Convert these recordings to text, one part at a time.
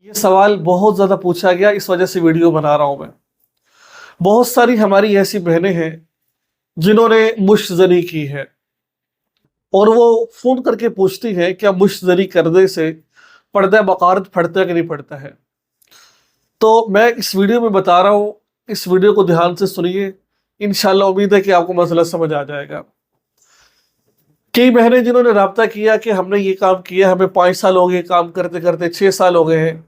یہ سوال بہت زیادہ پوچھا گیا، اس وجہ سے ویڈیو بنا رہا ہوں میں۔ بہت ساری ہماری ایسی بہنیں ہیں جنہوں نے مشت زنی کی ہے، اور وہ فون کر کے پوچھتی ہیں کیا مشت زنی کرنے سے پردہ بقارت پھٹتا ہے کہ نہیں پھٹتا ہے۔ تو میں اس ویڈیو میں بتا رہا ہوں، اس ویڈیو کو دھیان سے سنیے، انشاءاللہ امید ہے کہ آپ کو مسئلہ سمجھ آ جائے گا۔ کئی بہنیں جنہوں نے رابطہ کیا کہ ہم نے یہ کام کیا، ہمیں 5 سال ہو گئے کام کرتے کرتے، 6 سال ہو گئے ہیں،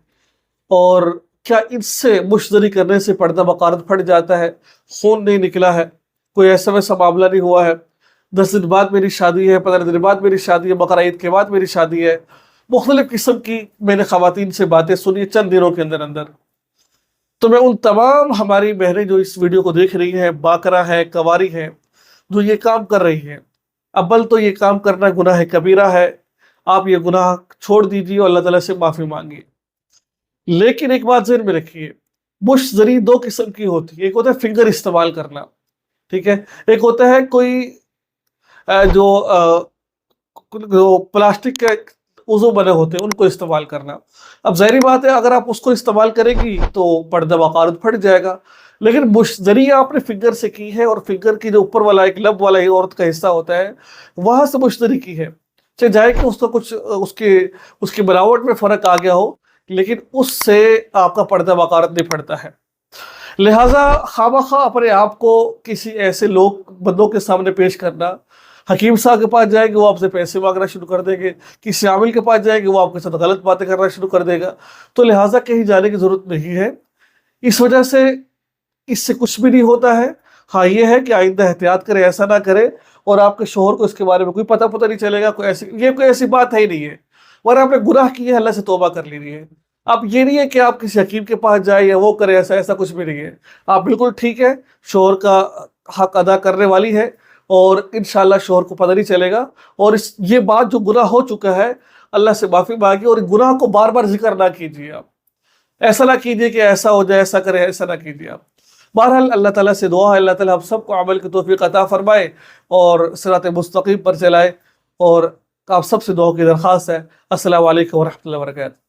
اور کیا ان سے مشت زنی کرنے سے پردہ بقارت پھٹ جاتا ہے، خون نہیں نکلا ہے، کوئی ایسا ویسا معاملہ نہیں ہوا ہے، 10 دن بعد میری شادی ہے، 15 دن بعد میری شادی ہے، بقرہ عید کے بعد میری شادی ہے۔ مختلف قسم کی میں نے خواتین سے باتیں سنی چند دنوں کے اندر اندر۔ تو میں ان تمام ہماری بہنیں جو اس ویڈیو کو دیکھ رہی ہیں، باکرہ ہیں، کواری ہیں، جو یہ کام کر رہی ہیں، اول تو یہ کام کرنا گناہ کبیرہ ہے، آپ یہ گناہ چھوڑ دیجیے اور اللہ تعالیٰ سے معافی مانگیے۔ لیکن ایک بات ذہن میں رکھیے، مشت زنی 2 قسم کی ہوتی ہے۔ ایک ہوتا ہے فنگر استعمال کرنا، ٹھیک ہے، ایک ہوتا ہے کوئی جو پلاسٹک کے عضو بنے ہوتے ہیں ان کو استعمال کرنا۔ اب ظاہری بات ہے اگر آپ اس کو استعمال کریں گی تو پردہ بقارت پھٹ جائے گا، لیکن مشت زنی آپ نے فنگر سے کی ہے، اور فنگر کی جو اوپر والا ایک لب والا عورت کا حصہ ہوتا ہے وہاں سے مشت زنی کی ہے، چاہے جائے کہ اس کا کچھ اس کی بناوٹ میں فرق آ گیا ہو، لیکن اس سے آپ کا پردہ بقارت نہیں پھٹتا ہے۔ لہٰذا خواہ اپنے آپ کو کسی ایسے بندوں کے سامنے پیش کرنا، حکیم صاحب کے پاس جائیں گے وہ آپ سے پیسے مانگنا شروع کر دیں گے، کسی عامل کے پاس جائیں گے وہ آپ کے ساتھ غلط باتیں کرنا شروع کر دے گا، تو لہٰذا کہیں جانے کی ضرورت نہیں ہے۔ اس وجہ سے اس سے کچھ بھی نہیں ہوتا ہے۔ ہاں یہ ہے کہ آئندہ احتیاط کرے، ایسا نہ کرے، اور آپ کے شوہر کو اس کے بارے میں کوئی پتہ نہیں چلے گا، کوئی ایسی بات ہے ہی نہیں ہے، ورنہ آپ نے گناہ کی ہے، اللہ سے توبہ کر لینی ہے۔ اب یہ نہیں ہے کہ آپ کسی حکیم کے پاس جائیں یا وہ کرے، ایسا کچھ بھی نہیں ہے۔ آپ بالکل ٹھیک ہے، شوہر کا حق ادا کرنے والی ہے، اور انشاءاللہ شوہر کو پتہ نہیں چلے گا، اور یہ بات جو گناہ ہو چکا ہے اللہ سے معافی مانگی، اور گناہ کو بار بار ذکر نہ کیجیے۔ آپ ایسا نہ کیجیے کہ ایسا ہو جائے، ایسا کرے، ایسا نہ کیجیے آپ۔ بہرحال اللہ تعالیٰ سے دعا ہے اللہ تعالیٰ ہم سب کو عمل کی توفیق عطا فرمائے اور صراط مستقیم پر چلائے، اور آپ سب سے دعا کی درخواست ہے۔ السلام علیکم ورحمۃ اللہ وبرکاتہ۔